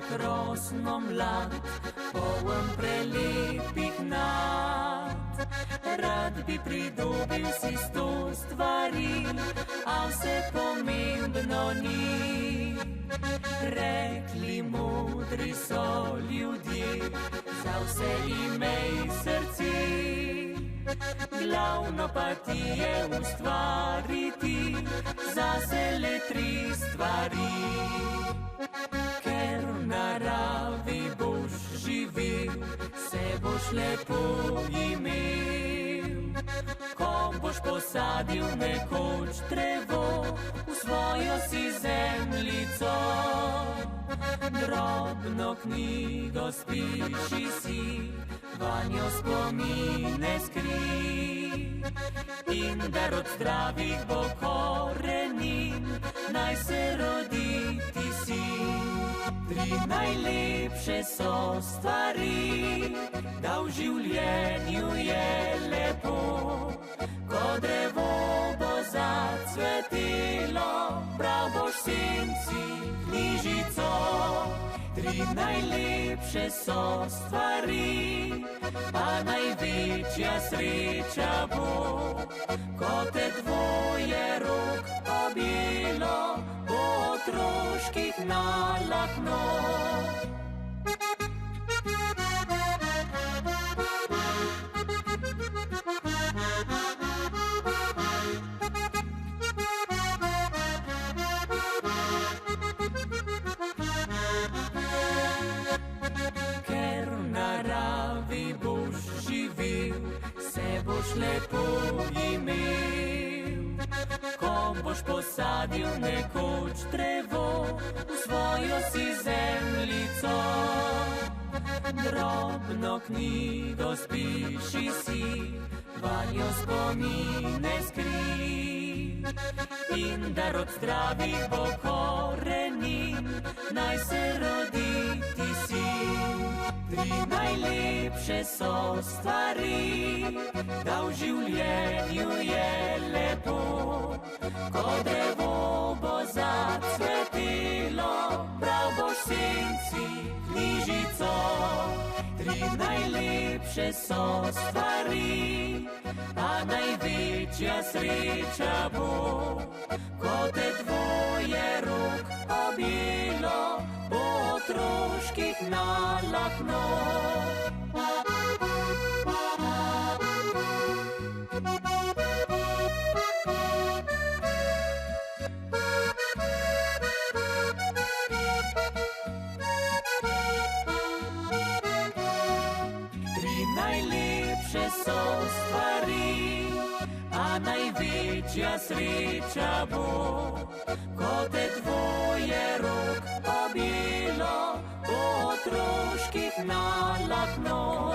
krasno mlad, poln prelepih nad. Rad bi pridobil si 100 stvari, a vse pomembno ni. Rekli modri so ljudje, za vse imej srce. Glavno pa ti je ustvariti zase le 3 stvari. Ker v naravi boš živel, se boš lepo imel. Ko boš posadil nekoč drevo v svojo si zemljico, drobno knjigo spiši si, vanjo spomine skri. In dar od zdravih bo korenin, naj se rodi ti sin. 3 najlepše so stvari, da v življenju je lepo. Ko drevo bo zacvetelo, bral boš senci knjižico. 3 najlepše so stvari, a največja sreča bo, ko te dvoje rok objelo, bo otroških nalahno. Se boš lepo imel, ko boš posadil nekoč drevo v svojo si zemljico. Drobno knjigo spiši si, vanjo spomine skri. In dar od zdravih bo korenin, naj se rodi ti sin. 3 najlepše so stvari, da v življenju je lepo. Ko drevo bo zacvetelo, bral boš senci knjižico. 3 najlepše so stvari, a največja sreča bo, ko te dvoje rok objelo, bo otroških nalahno. Najlepše so stvari, a največja sreča bo, ko te dvoje rok objelo, bo otroških nalahno.